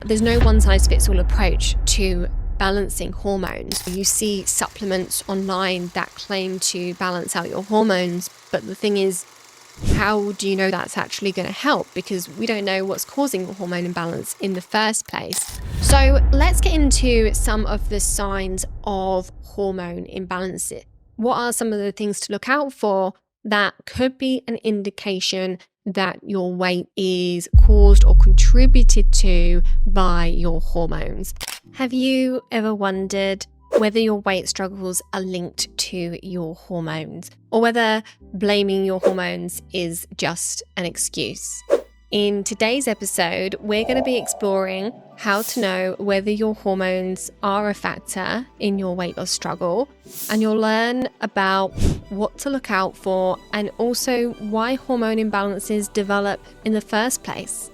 There's no one-size-fits-all approach to balancing hormones. You see supplements online that claim to balance out your hormones, but the thing is, how do you know that's actually going to help? Because we don't know what's causing the hormone imbalance in the first place. So let's get into some of the signs of hormone imbalance. What are some of the things to look out for that could be an indication that your weight is caused or contributed to by your hormones? Have you ever wondered whether your weight struggles are linked to your hormones, or whether blaming your hormones is just an excuse? In today's episode, we're going to be exploring how to know whether your hormones are a factor in your weight loss struggle, and you'll learn about what to look out for and also why hormone imbalances develop in the first place.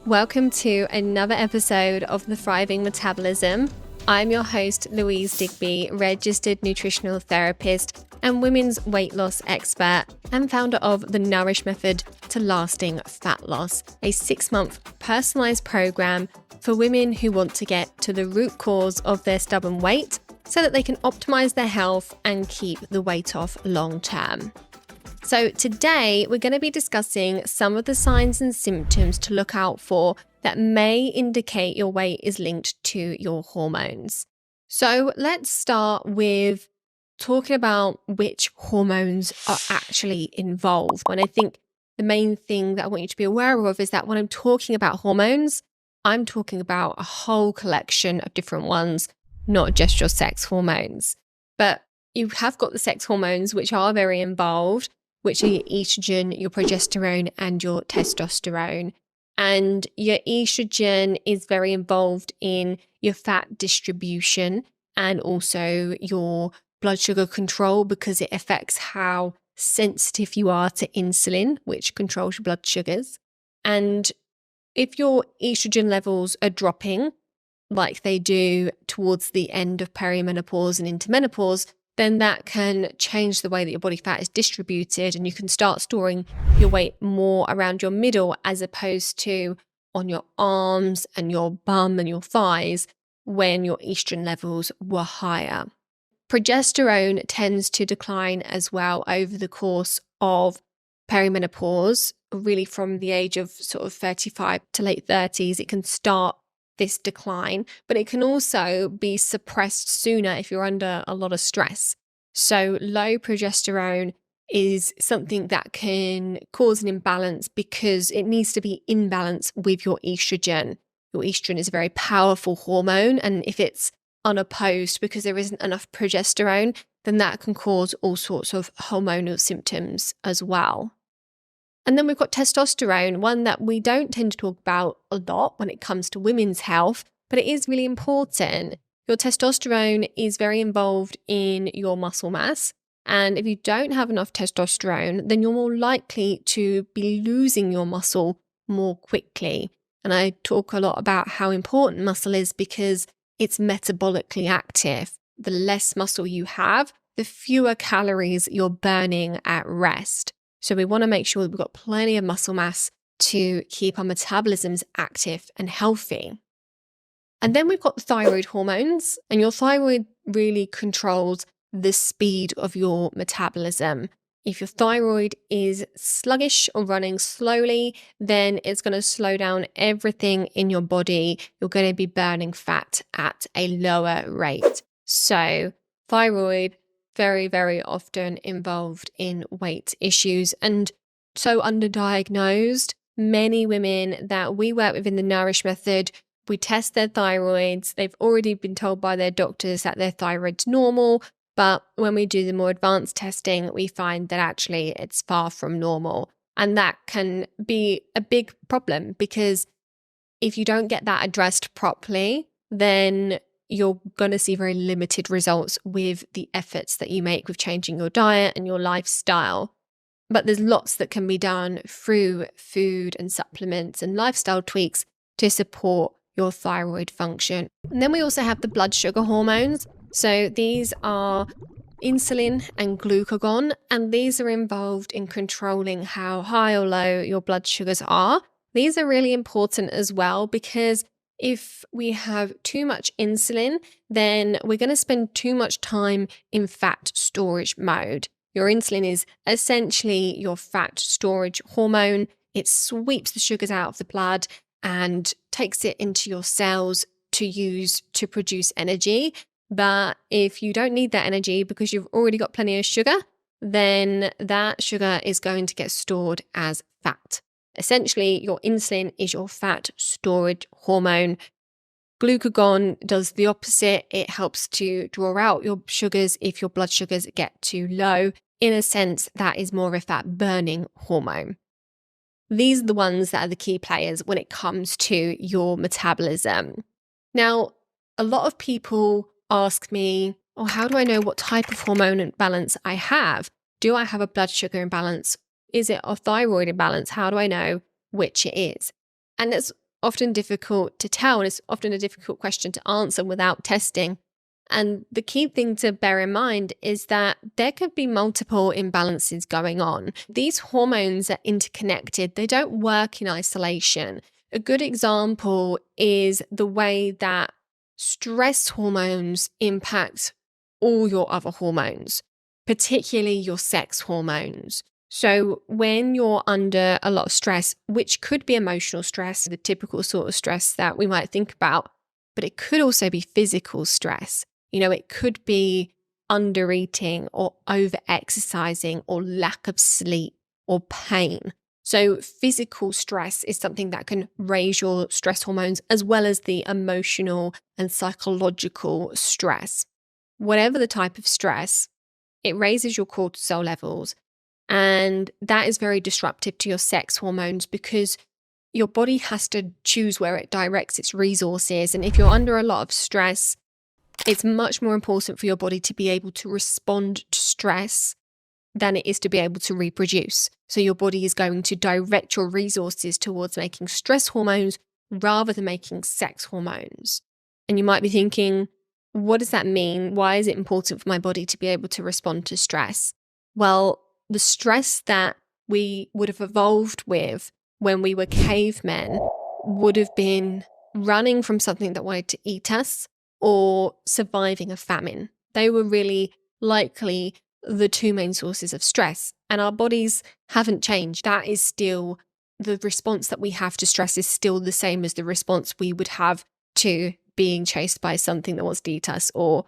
Welcome to another episode of the Thriving Metabolism. I'm your host, Louise Digby, registered nutritional therapist and women's weight loss expert and founder of the Nourish Method to Lasting Fat Loss, a 6-month personalised program for women who want to get to the root cause of their stubborn weight so that they can optimise their health and keep the weight off long term. So today we're going to be discussing some of the signs and symptoms to look out for that may indicate your weight is linked to your hormones. So let's start with talking about which hormones are actually involved. And I think the main thing that I want you to be aware of is that when I'm talking about hormones, I'm talking about a whole collection of different ones, not just your sex hormones. But you have got the sex hormones, which are very involved, which are your estrogen, your progesterone, and your testosterone. And your estrogen is very involved in your fat distribution and also your blood sugar control, because it affects how sensitive you are to insulin, which controls your blood sugars. And if your estrogen levels are dropping, like they do towards the end of perimenopause and into menopause, then that can change the way that your body fat is distributed, and you can start storing your weight more around your middle as opposed to on your arms and your bum and your thighs when your estrogen levels were higher. Progesterone tends to decline as well over the course of perimenopause, really from the age of sort of 35 to late 30s. It can start this decline, but it can also be suppressed sooner if you're under a lot of stress. So low progesterone is something that can cause an imbalance because it needs to be in balance with your estrogen. Your estrogen is a very powerful hormone, and if it's unopposed because there isn't enough progesterone, then that can cause all sorts of hormonal symptoms as well. And then we've got testosterone, one that we don't tend to talk about a lot when it comes to women's health, but it is really important. Your testosterone is very involved in your muscle mass. And if you don't have enough testosterone, then you're more likely to be losing your muscle more quickly. And I talk a lot about how important muscle is because it's metabolically active. The less muscle you have, the fewer calories you're burning at rest. So we want to make sure that we've got plenty of muscle mass to keep our metabolisms active and healthy. And then we've got the thyroid hormones, and your thyroid really controls the speed of your metabolism. If your thyroid is sluggish or running slowly, then it's going to slow down everything in your body. You're going to be burning fat at a lower rate. So thyroid, very, very often involved in weight issues and so underdiagnosed. Many women that we work with in the Nourish Method, we test their thyroids. They've already been told by their doctors that their thyroid's normal, but when we do the more advanced testing, we find that actually it's far from normal. And that can be a big problem because if you don't get that addressed properly, then you're going to see very limited results with the efforts that you make with changing your diet and your lifestyle. But there's lots that can be done through food and supplements and lifestyle tweaks to support your thyroid function. And then we also have the blood sugar hormones. So these are insulin and glucagon, and these are involved in controlling how high or low your blood sugars are. These are really important as well because If we have too much insulin, then we're going to spend too much time in fat storage mode. Your insulin is essentially your fat storage hormone. It sweeps the sugars out of the blood and takes it into your cells to use to produce energy. But if you don't need that energy because you've already got plenty of sugar, then that sugar is going to get stored as fat. Essentially, your insulin is your fat storage hormone. Glucagon does the opposite. It helps to draw out your sugars if your blood sugars get too low. In a sense, that is more of a fat burning hormone. These are the ones that are the key players when it comes to your metabolism. Now, a lot of people ask me, oh, how do I know what type of hormone imbalance I have? Do I have a blood sugar imbalance? Is it a thyroid imbalance? How do I know which it is? And it's often difficult to tell, and it's often a difficult question to answer without testing. And the key thing to bear in mind is that there could be multiple imbalances going on. These hormones are interconnected. They don't work in isolation. A good example is the way that stress hormones impact all your other hormones, particularly your sex hormones. So when you're under a lot of stress, which could be emotional stress, the typical sort of stress that we might think about, but it could also be physical stress. It could be under eating or over exercising or lack of sleep or pain. So physical stress is something that can raise your stress hormones as well as the emotional and psychological stress. Whatever the type of stress, it raises your cortisol levels. And that is very disruptive to your sex hormones because your body has to choose where it directs its resources. And if you're under a lot of stress, it's much more important for your body to be able to respond to stress than it is to be able to reproduce. So your body is going to direct your resources towards making stress hormones rather than making sex hormones. And you might be thinking, what does that mean? Why is it important for my body to be able to respond to stress? Well, the stress that we would have evolved with when we were cavemen would have been running from something that wanted to eat us or surviving a famine. They were really likely the two main sources of stress. And our bodies haven't changed. That is still the response that we have to stress is still the same as the response we would have to being chased by something that wants to eat us or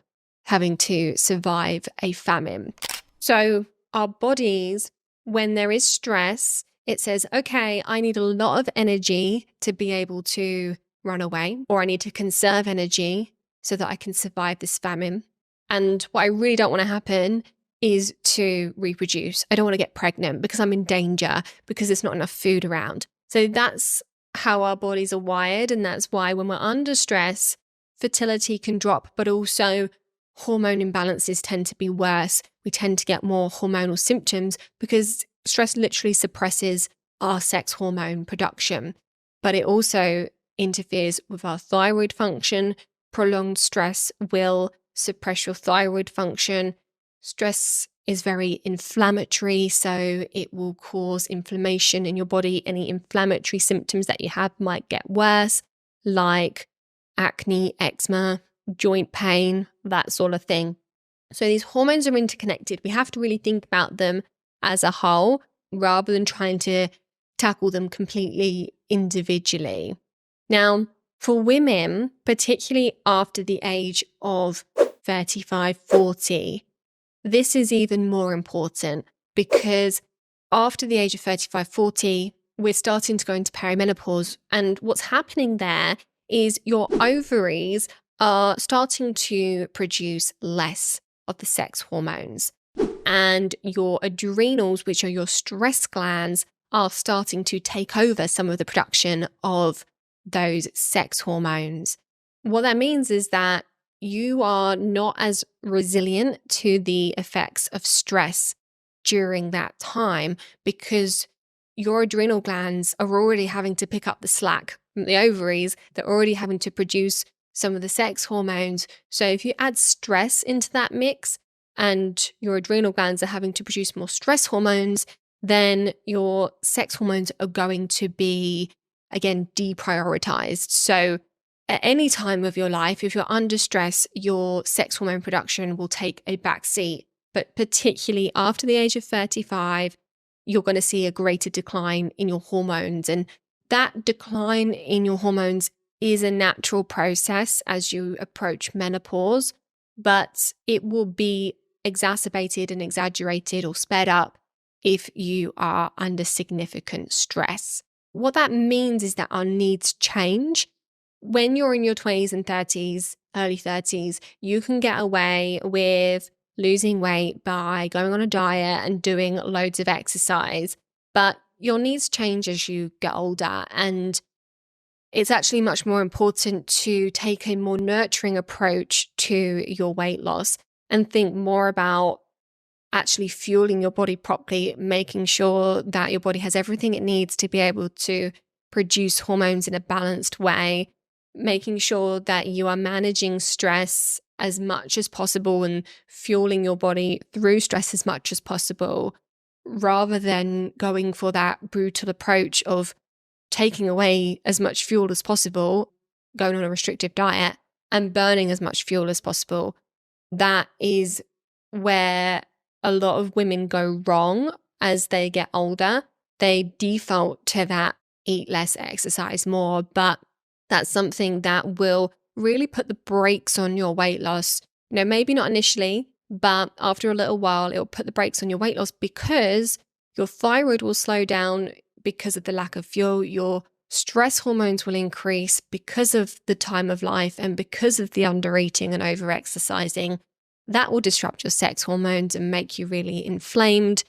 having to survive a famine. So our bodies, when there is stress, it says, okay, I need a lot of energy to be able to run away, or I need to conserve energy so that I can survive this famine. And what I really don't want to happen is to reproduce. I don't want to get pregnant because I'm in danger because there's not enough food around. So that's how our bodies are wired. And that's why when we're under stress, fertility can drop, but also hormone imbalances tend to be worse. We tend to get more hormonal symptoms because stress literally suppresses our sex hormone production, but it also interferes with our thyroid function. Prolonged stress will suppress your thyroid function. Stress is very inflammatory, so it will cause inflammation in your body. Any inflammatory symptoms that you have might get worse, like acne, eczema, joint pain, that sort of thing. So these hormones are interconnected. We have to really think about them as a whole rather than trying to tackle them completely individually. Now, for women, particularly after the age of 35, 40, this is even more important because after the age of 35, 40, we're starting to go into perimenopause. And what's happening there is your ovaries are starting to produce less of the sex hormones. And your adrenals, which are your stress glands, are starting to take over some of the production of those sex hormones. What that means is that you are not as resilient to the effects of stress during that time because your adrenal glands are already having to pick up the slack from the ovaries. They're already having to produce some of the sex hormones. So if you add stress into that mix and your adrenal glands are having to produce more stress hormones, then your sex hormones are going to be, again, deprioritized. So at any time of your life, if you're under stress, your sex hormone production will take a back seat. But particularly after the age of 35, you're going to see a greater decline in your hormones. And that decline in your hormones is a natural process as you approach menopause, but it will be exacerbated and exaggerated or sped up if you are under significant stress. What that means is that our needs change. When you're in your 20s and 30s, early 30s, you can get away with losing weight by going on a diet and doing loads of exercise. But your needs change as you get older. And it's actually much more important to take a more nurturing approach to your weight loss and think more about actually fueling your body properly, making sure that your body has everything it needs to be able to produce hormones in a balanced way, making sure that you are managing stress as much as possible and fueling your body through stress as much as possible, rather than going for that brutal approach of taking away as much fuel as possible, going on a restrictive diet and burning as much fuel as possible. That is where a lot of women go wrong as they get older. They default to that eat less, exercise more, but that's something that will really put the brakes on your weight loss. Maybe not initially, but after a little while, it'll put the brakes on your weight loss because your thyroid will slow down because of the lack of fuel. Your stress hormones will increase because of the time of life and because of the undereating and overexercising. That will disrupt your sex hormones and make you really inflamed.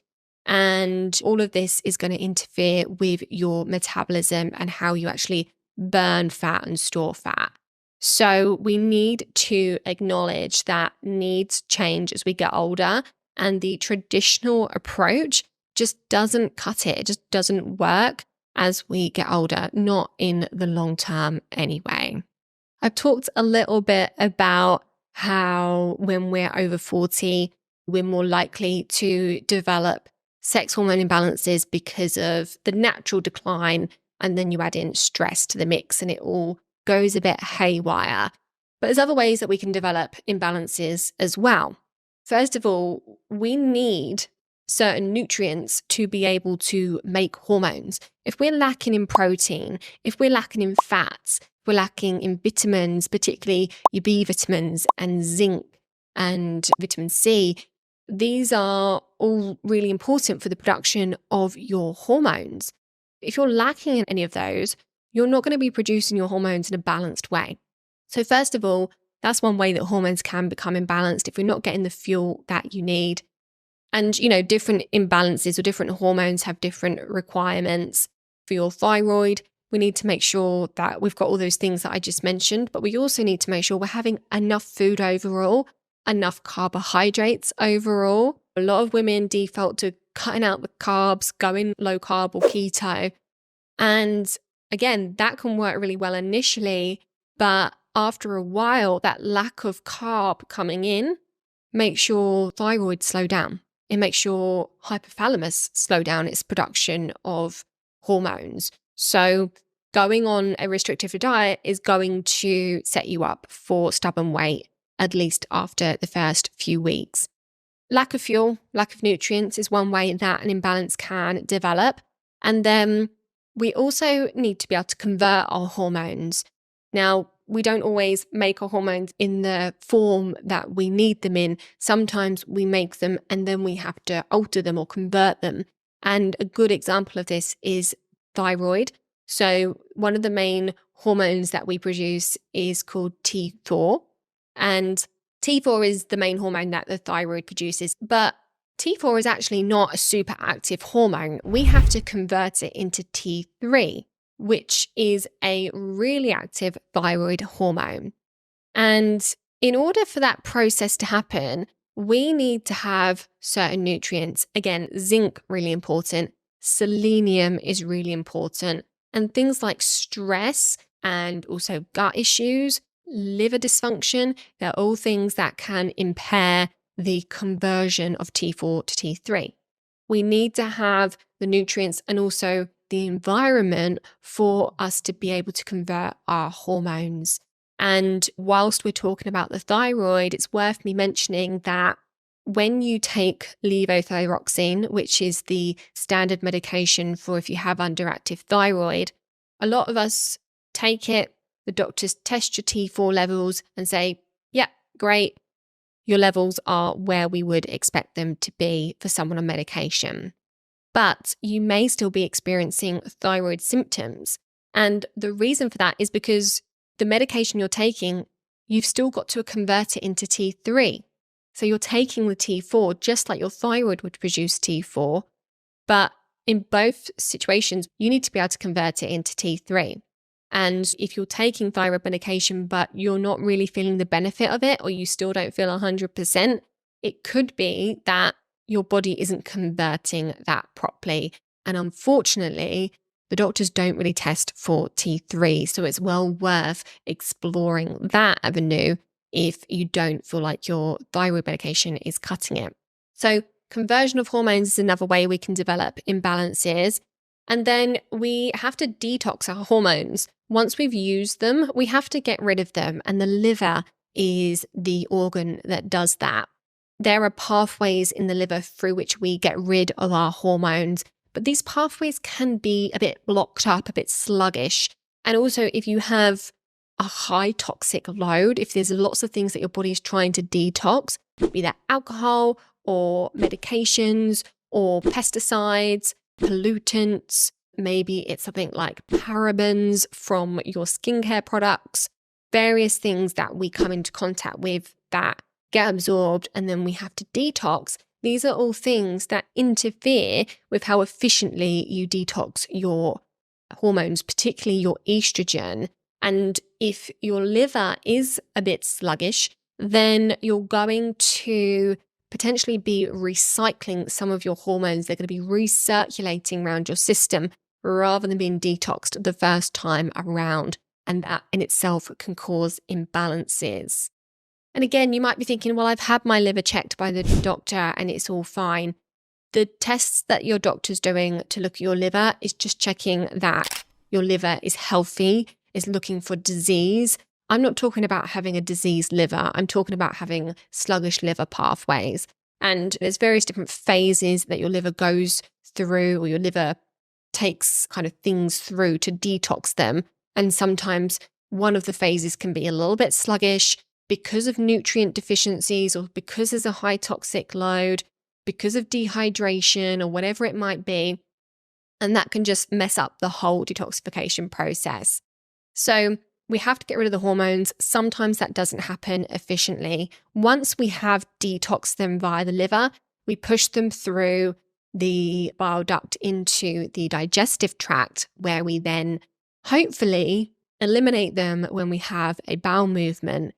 And all of this is going to interfere with your metabolism and how you actually burn fat and store fat. So we need to acknowledge that needs change as we get older, and the traditional approach just doesn't cut it. It just doesn't work as we get older, not in the long term anyway. I've talked a little bit about how when we're over 40, we're more likely to develop sex hormone imbalances because of the natural decline, and then you add in stress to the mix and it all goes a bit haywire. But there's other ways that we can develop imbalances as well. First of all, we need certain nutrients to be able to make hormones. If we're lacking in protein, if we're lacking in fats, if we're lacking in vitamins, particularly your B vitamins and zinc and vitamin C, these are all really important for the production of your hormones. If you're lacking in any of those, you're not going to be producing your hormones in a balanced way. So first of all, that's one way that hormones can become imbalanced if we're not getting the fuel that you need. And, different imbalances or different hormones have different requirements. For your thyroid, we need to make sure that we've got all those things that I just mentioned, but we also need to make sure we're having enough food overall, enough carbohydrates overall. A lot of women default to cutting out the carbs, going low carb or keto. And again, that can work really well initially, but after a while, that lack of carb coming in makes your thyroid slow down. It makes your hypothalamus slow down its production of hormones. So going on a restrictive diet is going to set you up for stubborn weight, at least after the first few weeks. Lack of fuel, lack of nutrients is one way that an imbalance can develop. And then we also need to be able to convert our hormones. Now, we don't always make our hormones in the form that we need them in. Sometimes we make them and then we have to alter them or convert them. And a good example of this is thyroid. So one of the main hormones that we produce is called T4. And T4 is the main hormone that the thyroid produces. But T4 is actually not a super active hormone. We have to convert it into T3, which is a really active thyroid hormone. And in order for that process to happen, we need to have certain nutrients. Again, zinc, really important. Selenium is really important. And things like stress and also gut issues, liver dysfunction, they're all things that can impair the conversion of T4 to T3. We need to have the nutrients and also the environment for us to be able to convert our hormones. And whilst we're talking about the thyroid, it's worth me mentioning that when you take levothyroxine, which is the standard medication for if you have underactive thyroid, a lot of us take it, the doctors test your T4 levels and say, yeah, great, your levels are where we would expect them to be for someone on medication. But you may still be experiencing thyroid symptoms. And the reason for that is because the medication you're taking, you've still got to convert it into T3. So you're taking the T4 just like your thyroid would produce T4, but in both situations, you need to be able to convert it into T3. And if you're taking thyroid medication, but you're not really feeling the benefit of it, or you still don't feel 100%, it could be that your body isn't converting that properly. And unfortunately, the doctors don't really test for T3. So it's well worth exploring that avenue if you don't feel like your thyroid medication is cutting it. So conversion of hormones is another way we can develop imbalances. And then we have to detox our hormones. Once we've used them, we have to get rid of them. And the liver is the organ that does that. There are pathways in the liver through which we get rid of our hormones, but these pathways can be a bit blocked up, a bit sluggish. And also if you have a high toxic load, if there's lots of things that your body is trying to detox, be that alcohol or medications or pesticides, pollutants, maybe it's something like parabens from your skincare products, various things that we come into contact with that get absorbed and then we have to detox. These are all things that interfere with how efficiently you detox your hormones, particularly your estrogen. And if your liver is a bit sluggish, then you're going to potentially be recycling some of your hormones. They're going to be recirculating around your system rather than being detoxed the first time around. And that in itself can cause imbalances. And again, you might be thinking, well, I've had my liver checked by the doctor and it's all fine. The tests that your doctor's doing to look at your liver is just checking that your liver is healthy, is looking for disease. I'm not talking about having a diseased liver. I'm talking about having sluggish liver pathways. And there's various different phases that your liver goes through, or your liver takes kind of things through to detox them. And sometimes one of the phases can be a little bit sluggish because of nutrient deficiencies, or because there's a high toxic load, because of dehydration, or whatever it might be. And that can just mess up the whole detoxification process. So we have to get rid of the hormones. Sometimes that doesn't happen efficiently. Once we have detoxed them via the liver, we push them through the bile duct into the digestive tract, where we then hopefully eliminate them when we have a bowel movement.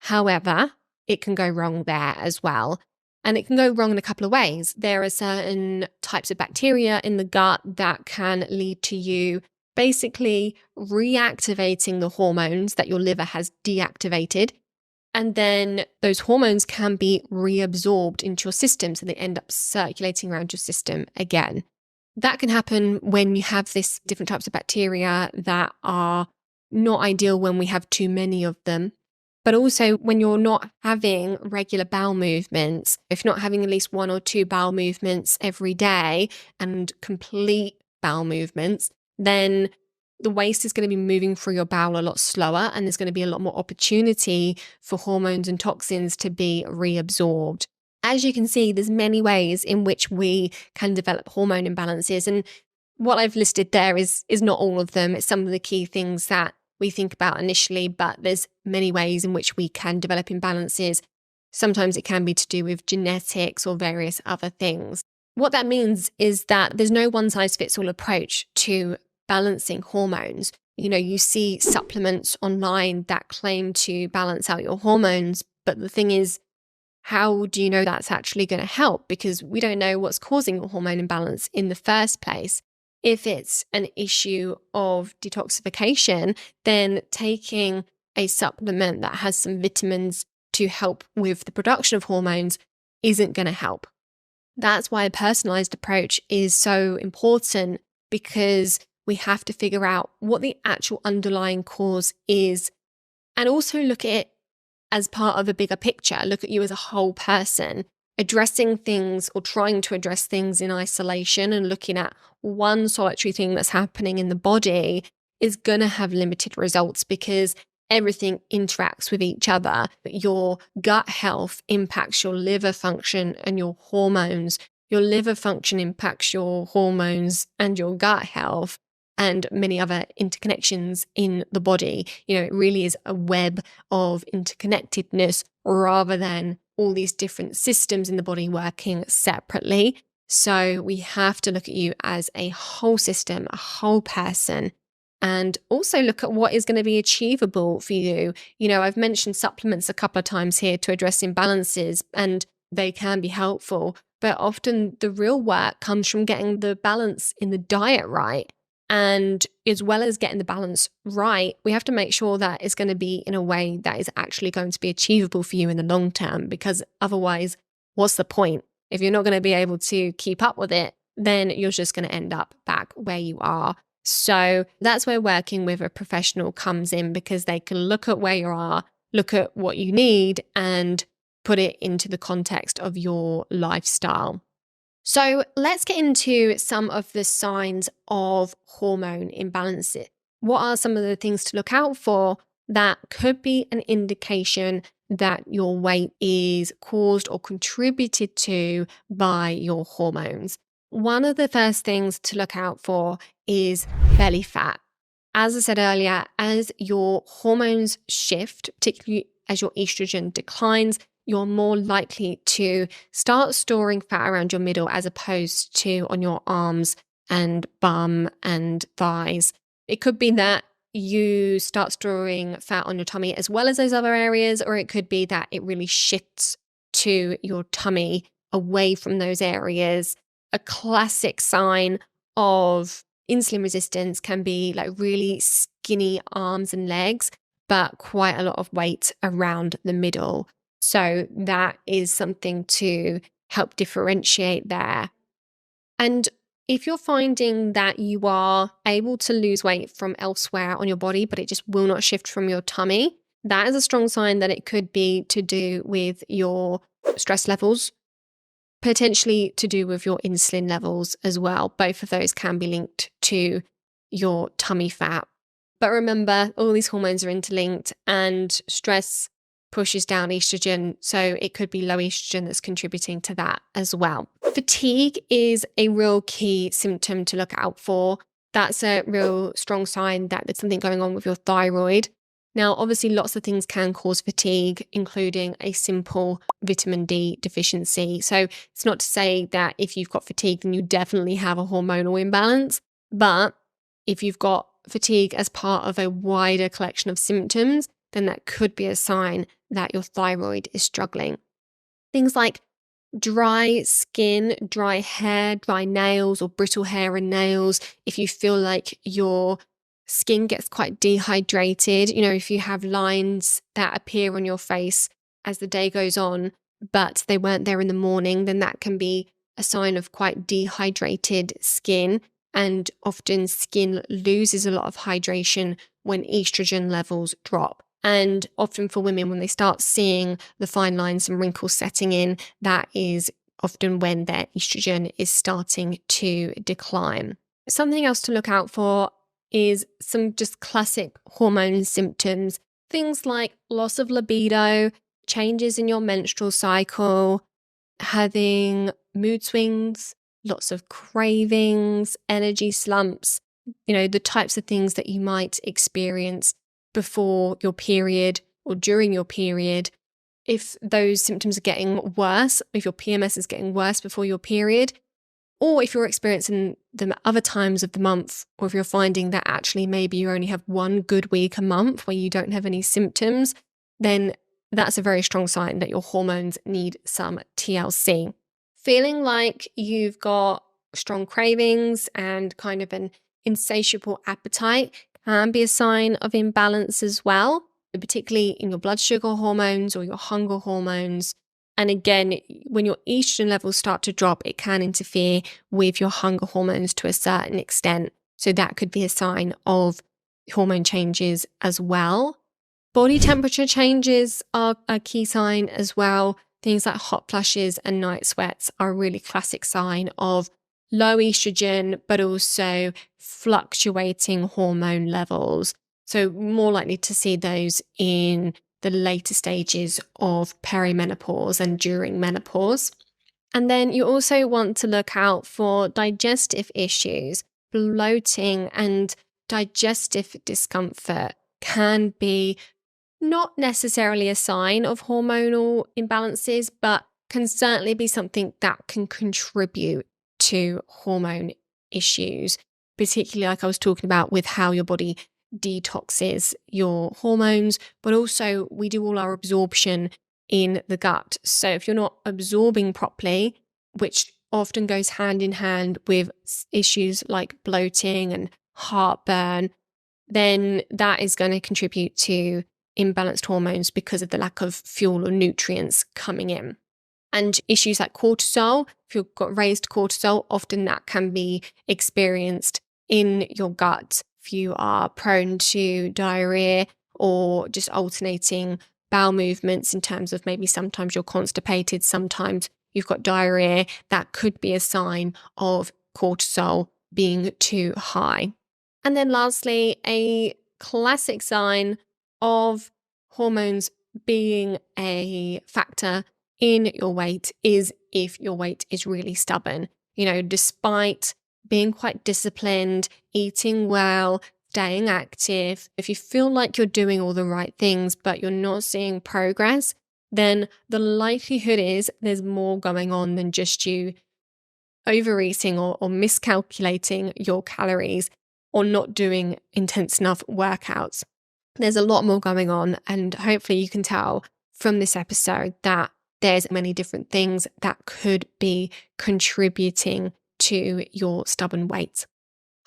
However, it can go wrong there as well. And it can go wrong in a couple of ways. There are certain types of bacteria in the gut that can lead to you basically reactivating the hormones that your liver has deactivated. And then those hormones can be reabsorbed into your system, so they end up circulating around your system again. That can happen when you have this different types of bacteria that are not ideal when we have too many of them. But also when you're not having regular bowel movements, if you're not having at least 1 or 2 bowel movements every day and complete bowel movements, then the waste is going to be moving through your bowel a lot slower, and there's going to be a lot more opportunity for hormones and toxins to be reabsorbed. As you can see, there's many ways in which we can develop hormone imbalances. And what I've listed there is not all of them. It's some of the key things that we think about initially, but there's many ways in which we can develop imbalances. Sometimes it can be to do with genetics or various other things. What that means is that there's no one-size-fits-all approach to balancing hormones. You see supplements online that claim to balance out your hormones, but the thing is, how do you know that's actually going to help? Because we don't know what's causing your hormone imbalance in the first place. If it's an issue of detoxification, then taking a supplement that has some vitamins to help with the production of hormones isn't going to help. That's why a personalised approach is so important, because we have to figure out what the actual underlying cause is And also look at it as part of a bigger picture. Look at you as a whole person. Addressing things or trying to address things in isolation and looking at one solitary thing that's happening in the body is going to have limited results because everything interacts with each other. Your gut health impacts your liver function and your hormones. Your liver function impacts your hormones and your gut health and many other interconnections in the body. It really is a web of interconnectedness rather than all these different systems in the body working separately. So we have to look at you as a whole system, a whole person, and also look at what is going to be achievable for you. I've mentioned supplements a couple of times here to address imbalances, and they can be helpful, but often the real work comes from getting the balance in the diet right. And as well as getting the balance right, we have to make sure that it's going to be in a way that is actually going to be achievable for you in the long term, because otherwise, what's the point? If you're not going to be able to keep up with it, then you're just going to end up back where you are. So that's where working with a professional comes in, because they can look at where you are, look at what you need, and put it into the context of your lifestyle. So let's get into some of the signs of hormone imbalances. What are some of the things to look out for that could be an indication that your weight is caused or contributed to by your hormones? One of the first things to look out for is belly fat. As I said earlier, as your hormones shift, particularly as your estrogen declines, you're more likely to start storing fat around your middle as opposed to on your arms and bum and thighs. It could be that you start storing fat on your tummy as well as those other areas, or it could be that it really shifts to your tummy away from those areas. A classic sign of insulin resistance can be like really skinny arms and legs, but quite a lot of weight around the middle. So that is something to help differentiate there. And if you're finding that you are able to lose weight from elsewhere on your body, but it just will not shift from your tummy, that is a strong sign that it could be to do with your stress levels, potentially to do with your insulin levels as well. Both of those can be linked to your tummy fat. But remember, all these hormones are interlinked, and stress pushes down estrogen. So it could be low estrogen that's contributing to that as well. Fatigue is a real key symptom to look out for. That's a real strong sign that there's something going on with your thyroid. Now, obviously, lots of things can cause fatigue, including a simple vitamin D deficiency. So it's not to say that if you've got fatigue, then you definitely have a hormonal imbalance. But if you've got fatigue as part of a wider collection of symptoms, then that could be a sign that your thyroid is struggling. Things like dry skin, dry hair, dry nails, or brittle hair and nails. If you feel like your skin gets quite dehydrated, if you have lines that appear on your face as the day goes on, but they weren't there in the morning, then that can be a sign of quite dehydrated skin. And often skin loses a lot of hydration when estrogen levels drop. And often for women, when they start seeing the fine lines and wrinkles setting in, that is often when their estrogen is starting to decline. Something else to look out for is some just classic hormone symptoms. Things like loss of libido, changes in your menstrual cycle, having mood swings, lots of cravings, energy slumps, the types of things that you might experience before your period or during your period. If those symptoms are getting worse, if your PMS is getting worse before your period, or if you're experiencing them at other times of the month, or if you're finding that actually maybe you only have one good week a month where you don't have any symptoms, then that's a very strong sign that your hormones need some TLC. Feeling like you've got strong cravings and kind of an insatiable appetite can be a sign of imbalance as well, particularly in your blood sugar hormones or your hunger hormones. And again, when your estrogen levels start to drop, it can interfere with your hunger hormones to a certain extent. So that could be a sign of hormone changes as well. Body temperature changes are a key sign as well. Things like hot flushes and night sweats are a really classic sign of low estrogen, but also fluctuating hormone levels. So more likely to see those in the later stages of perimenopause and during menopause. And then you also want to look out for digestive issues. Bloating and digestive discomfort can be not necessarily a sign of hormonal imbalances, but can certainly be something that can contribute to hormone issues, particularly like I was talking about with how your body detoxes your hormones, but also we do all our absorption in the gut. So if you're not absorbing properly, which often goes hand in hand with issues like bloating and heartburn, then that is going to contribute to imbalanced hormones because of the lack of fuel or nutrients coming in. And issues like cortisol, if you've got raised cortisol, often that can be experienced in your gut. If you are prone to diarrhea or just alternating bowel movements in terms of maybe sometimes you're constipated, sometimes you've got diarrhea, that could be a sign of cortisol being too high. And then lastly, a classic sign of hormones being a factor in your weight is if your weight is really stubborn. Despite being quite disciplined, eating well, staying active, if you feel like you're doing all the right things, but you're not seeing progress, then the likelihood is there's more going on than just you overeating or miscalculating your calories or not doing intense enough workouts. There's a lot more going on, and hopefully you can tell from this episode that there's many different things that could be contributing to your stubborn weight.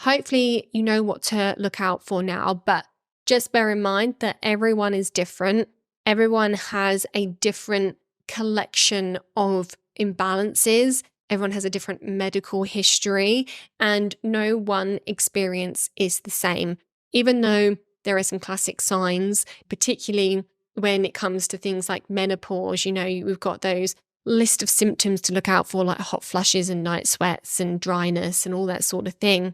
Hopefully you know what to look out for now, but just bear in mind that everyone is different. Everyone has a different collection of imbalances. Everyone has a different medical history, and no one experience is the same. Even though there are some classic signs, particularly when it comes to things like menopause, we've got those list of symptoms to look out for, like hot flushes and night sweats and dryness and all that sort of thing.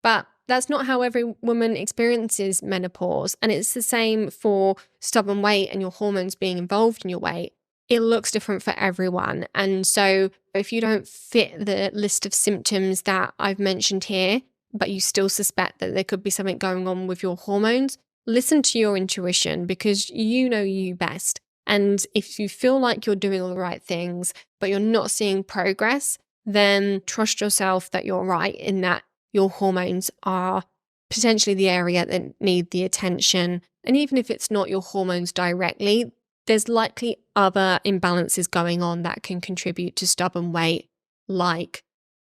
But that's not how every woman experiences menopause. And it's the same for stubborn weight and your hormones being involved in your weight. It looks different for everyone. And so if you don't fit the list of symptoms that I've mentioned here, but you still suspect that there could be something going on with your hormones, listen to your intuition because you know you best. And if you feel like you're doing all the right things, but you're not seeing progress, then trust yourself that you're right in that your hormones are potentially the area that need the attention. And even if it's not your hormones directly, there's likely other imbalances going on that can contribute to stubborn weight, like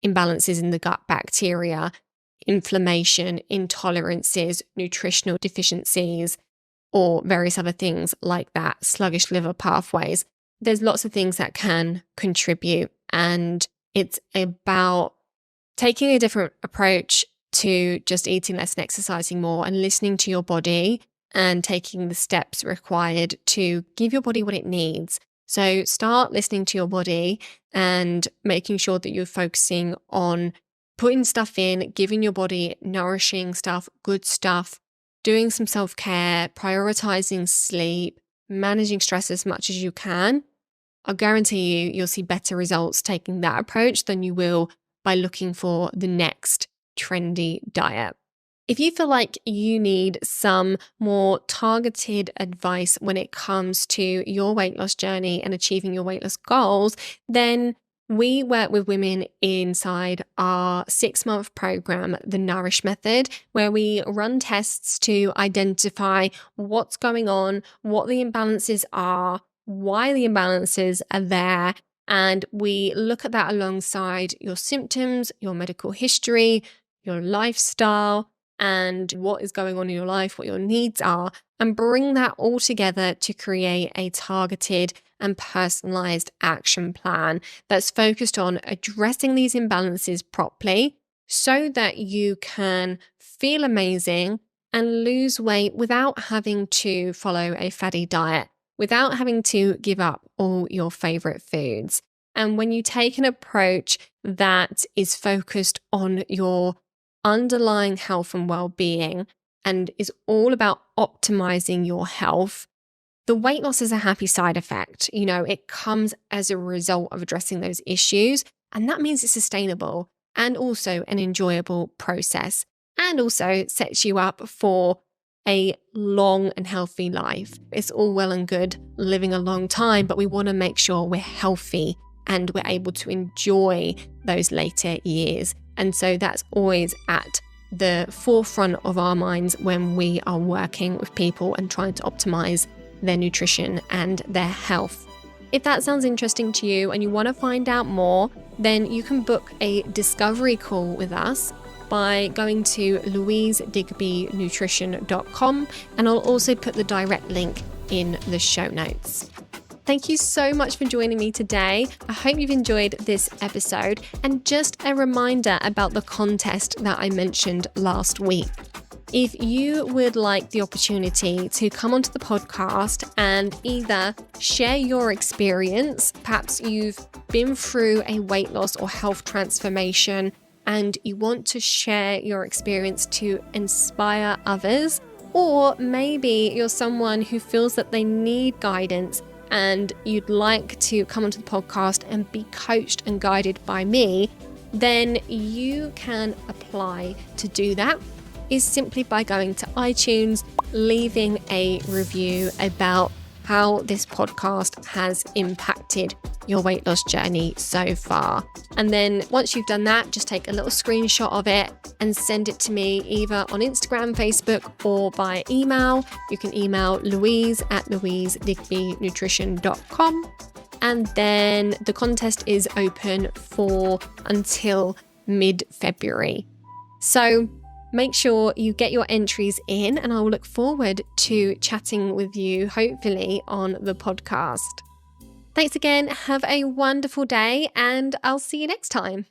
imbalances in the gut bacteria, inflammation, intolerances, nutritional deficiencies, or various other things like that, sluggish liver pathways. There's lots of things that can contribute, and it's about taking a different approach to just eating less and exercising more and listening to your body and taking the steps required to give your body what it needs. So start listening to your body and making sure that you're focusing on putting stuff in, giving your body nourishing stuff, good stuff, doing some self-care, prioritizing sleep, managing stress as much as you can. I guarantee you'll see better results taking that approach than you will by looking for the next trendy diet. If you feel like you need some more targeted advice when it comes to your weight loss journey and achieving your weight loss goals, then we work with women inside our 6-month program, The Nourish Method, where we run tests to identify what's going on, what the imbalances are, why the imbalances are there. And we look at that alongside your symptoms, your medical history, your lifestyle, and what is going on in your life, what your needs are, and bring that all together to create a targeted and personalized action plan that's focused on addressing these imbalances properly so that you can feel amazing and lose weight without having to follow a fatty diet, without having to give up all your favorite foods. And when you take an approach that is focused on your underlying health and well-being and is all about optimizing your health, the weight loss is a happy side effect. It comes as a result of addressing those issues, and that means it's sustainable and also an enjoyable process, and also sets you up for a long and healthy life. It's all well and good living a long time, but we want to make sure we're healthy and we're able to enjoy those later years. And so that's always at the forefront of our minds when we are working with people and trying to optimize their nutrition and their health. If that sounds interesting to you and you want to find out more, then you can book a discovery call with us by going to louisedigbynutrition.com, and I'll also put the direct link in the show notes. Thank you so much for joining me today. I hope you've enjoyed this episode. And just a reminder about the contest that I mentioned last week. If you would like the opportunity to come onto the podcast and either share your experience, perhaps you've been through a weight loss or health transformation and you want to share your experience to inspire others, or maybe you're someone who feels that they need guidance and you'd like to come onto the podcast and be coached and guided by me, then you can apply to do that. Is simply by going to iTunes, leaving a review about how this podcast has impacted your weight loss journey so far. And then once you've done that, just take a little screenshot of it and send it to me either on Instagram, Facebook, or by email. You can email Louise at louisedigbynutrition.com. And then the contest is open for until mid-February. So make sure you get your entries in, and I'll look forward to chatting with you, hopefully, on the podcast. Thanks again. Have a wonderful day, and I'll see you next time.